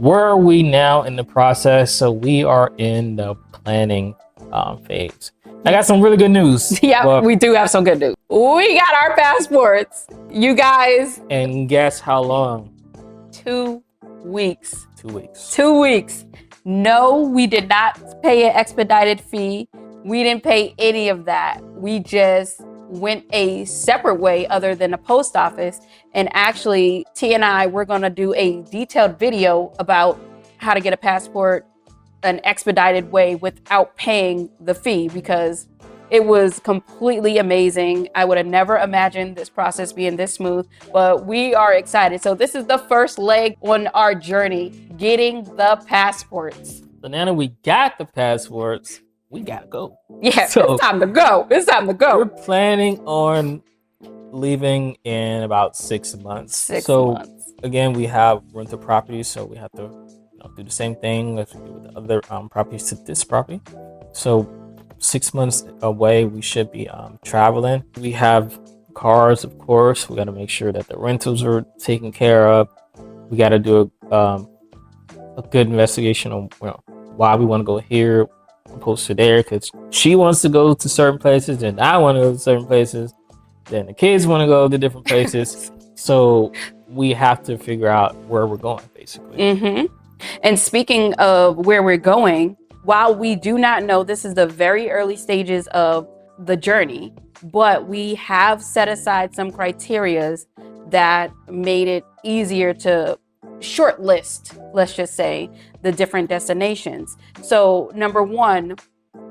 where are we now in the process? So we are in the planning phase. I got some really good news. Yeah, we do have some good news. We got our passports, you guys. And guess how long? 2 weeks. 2 weeks. 2 weeks. No, we did not pay an expedited fee. We didn't pay any of that. We just went a separate way other than the post office. And actually, T and I, we're going to do a detailed video about how to get a passport an expedited way without paying the fee, because it was completely amazing. I would have never imagined this process being this smooth, but we are excited. So this is the first leg on our journey, getting the passports. So now that we got the passports, we gotta go. Yeah, so, it's time to go. It's time to go. We're planning on leaving in about 6 months. 6 months. Again, we have rental properties, so we have to do the same thing as we do with the other properties to this property. So 6 months away, we should be traveling. We have cars, of course. We got to make sure that the rentals are taken care of. We got to do a good investigation on why we want to go here opposed to there, because she wants to go to certain places and I want to go to certain places. Then the kids want to go to different places. So we have to figure out where we're going, basically. Mm-hmm. And speaking of where we're going, while we do not know, this is the very early stages of the journey, but we have set aside some criterias that made it easier to shortlist, let's just say, the different destinations. So number one,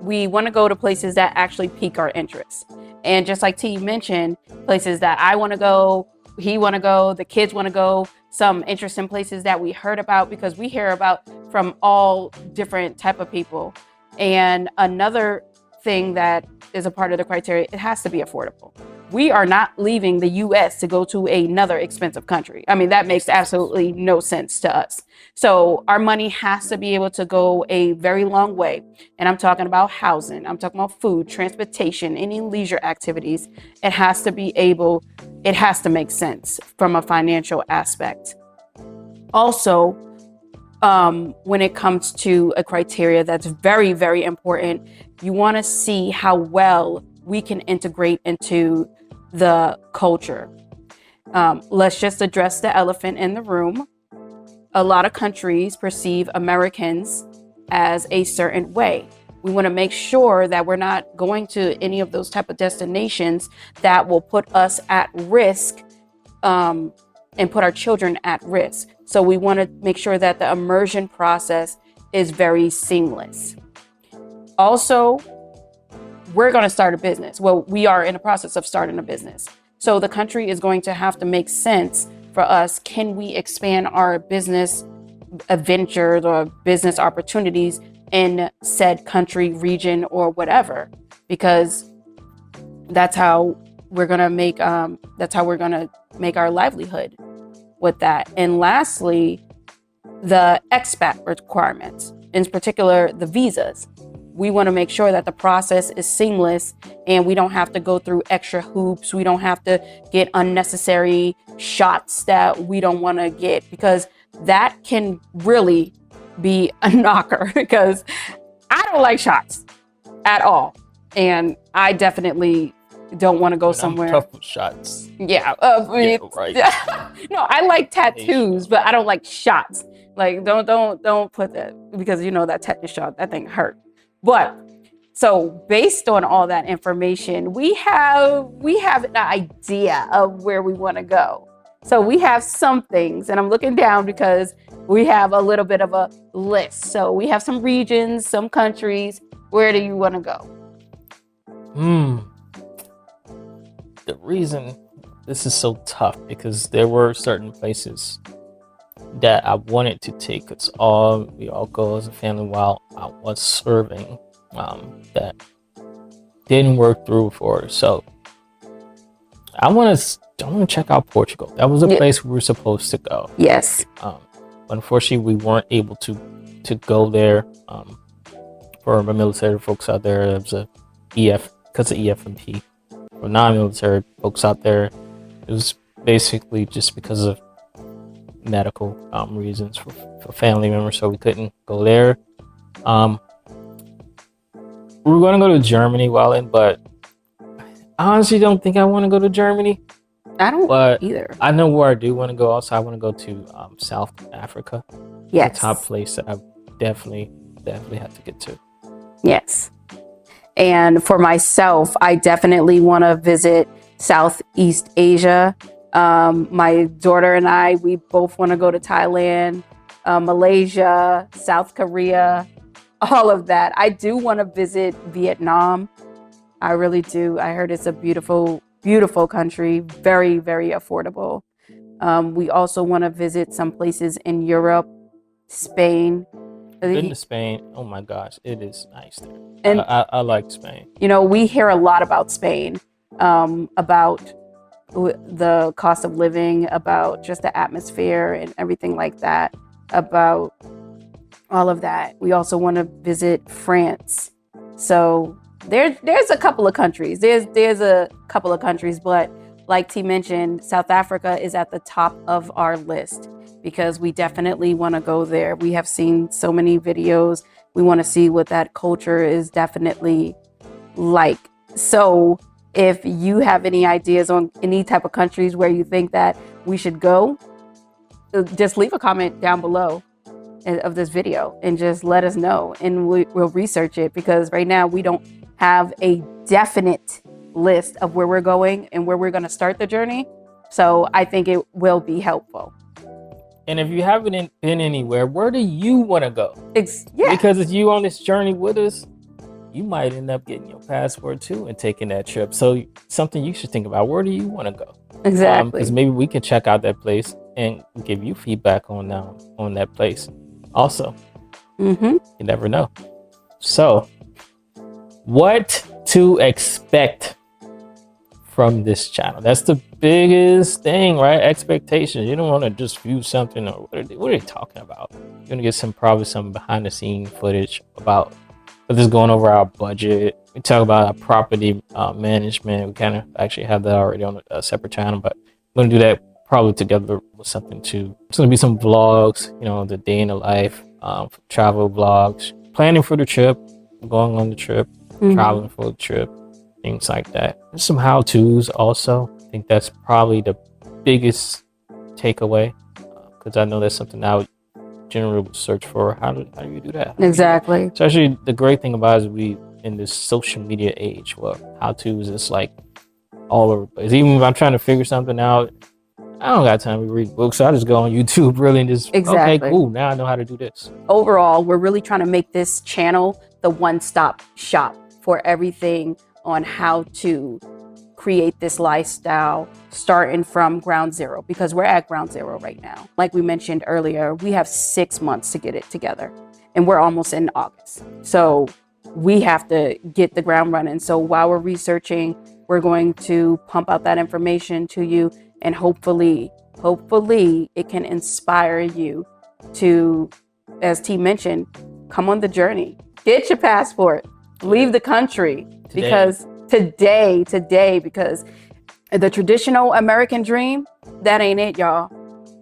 we want to go to places that actually pique our interest. And just like T mentioned, places that I want to go, he want to go, the kids want to go, some interesting places that we heard about, because we hear about from all different type of people. And another thing that is a part of the criteria, it has to be affordable. We are not leaving the US to go to another expensive country. I mean, that makes absolutely no sense to us. So our money has to be able to go a very long way. And I'm talking about housing, I'm talking about food, transportation, any leisure activities. It has to make sense from a financial aspect. Also, when it comes to a criteria that's very, very important, you want to see how well we can integrate into the culture. Let's just address the elephant in the room. A lot of countries perceive Americans as a certain way. We want to make sure that we're not going to any of those type of destinations that will put us at risk and put our children at risk. So we want to make sure that the immersion process is very seamless. Also, we're going to start a business. Well, we are in the process of starting a business. So the country is going to have to make sense for us. Can we expand our business adventures or business opportunities in said country, region, or whatever? Because that's how we're going to make our livelihood with that. And lastly, the expat requirements, in particular, the visas. We want to make sure that the process is seamless and we don't have to go through extra hoops. We don't have to get unnecessary shots that we don't want to get, because that can really be a knocker, because I don't like shots at all. And I definitely don't want to go somewhere. I'm tough with shots. Yeah. Right. No, I like tattoos, but I don't like shots. Like, don't put that, because that tetanus shot, that thing hurt. But so based on all that information, we have an idea of where we want to go. So we have some things, and I'm looking down because we have a little bit of a list. So we have some regions, some countries. Where do you want to go? The reason this is so tough, because there were certain places that I wanted to take. We all go as a family while I was serving, that didn't work through for us. So I want to check out Portugal. That was a place we were supposed to go. Yes. Unfortunately, we weren't able to go there. For the military folks out there, it was because of EF&P. For non-military folks out there, it was basically just because of medical reasons for family members, so we couldn't go there. We were going to go to Germany, but I honestly don't think I want to go to Germany. I don't But either. I know where I do want to go. Also, I want to go to South Africa. Yes. It's a top place that I definitely have to get to. Yes. And for myself, I definitely want to visit Southeast Asia. My daughter and I, we both want to go to Thailand, Malaysia, South Korea, all of that. I do want to visit Vietnam. I really do. I heard it's a beautiful, beautiful country, very, very affordable. We also want to visit some places in Europe, Spain. Been to Spain. Oh my gosh, it is nice there. And I like Spain. you know, we hear a lot about Spain, about the cost of living, about just the atmosphere and everything like that, about all of that. We also want to visit France. So there's a couple of countries. There's a couple of countries, but like T mentioned, South Africa is at the top of our list because we definitely want to go there. We have seen so many videos. We want to see what that culture is definitely like. So if you have any ideas on any type of countries where you think that we should go, just leave a comment down below of this video and just let us know, and we'll research it, because right now we don't have a definite list of where we're going and where we're going to start the journey. So I think it will be helpful. And if you haven't been anywhere, where do you want to go? Yeah. Because if you on this journey with us, you might end up getting your passport too and taking that trip. So something you should think about, where do you want to go? Exactly. Because maybe we can check out that place and give you feedback on that place also. You never know. So what to expect from this channel? That's the biggest thing, right? Expectations. You don't want to just view something or what are they talking about? You're gonna get probably some behind the scene footage about just going over our budget. We talk about our property management. We kind of actually have that already on a separate channel, but we're gonna do that probably together with something too. It's gonna be some vlogs, the day in the life, travel vlogs, planning for the trip, going on the trip, traveling for the trip, things like that. There's some how-tos also. I think that's probably the biggest takeaway, because I know that's something I would generally search for. How do you do that? Exactly. Especially the great thing about it is we in this social media age, well, how-tos is like all over the place. Even if I'm trying to figure something out, I don't got time to read books, so I just go on YouTube really and just, okay, cool, now I know how to do this. Overall, we're really trying to make this channel the one-stop shop for everything on how to create this lifestyle starting from ground zero, because we're at ground zero right now. Like we mentioned earlier, we have 6 months to get it together and we're almost in August. So we have to get the ground running. So while we're researching, we're going to pump out that information to you, and hopefully it can inspire you to, as T mentioned, come on the journey, get your passport, leave the country today. Because because the traditional American dream, that ain't it, y'all.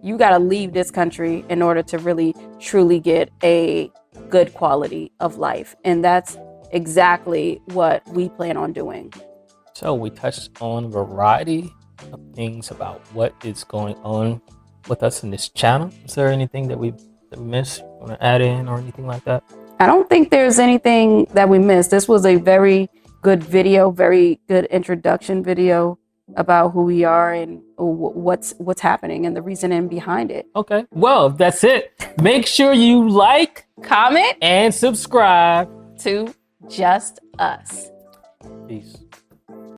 You got to leave this country in order to really truly get a good quality of life. And that's exactly what we plan on doing. So we touched on a variety of things about what is going on with us in this channel. Is there anything that we missed, want to add in or anything like that? I don't think there's anything that we missed. This was a very good video, very good introduction video about who we are and what's happening and the reasoning behind it. Okay, well, that's it. Make sure you like, comment, and subscribe to Just Us. Peace.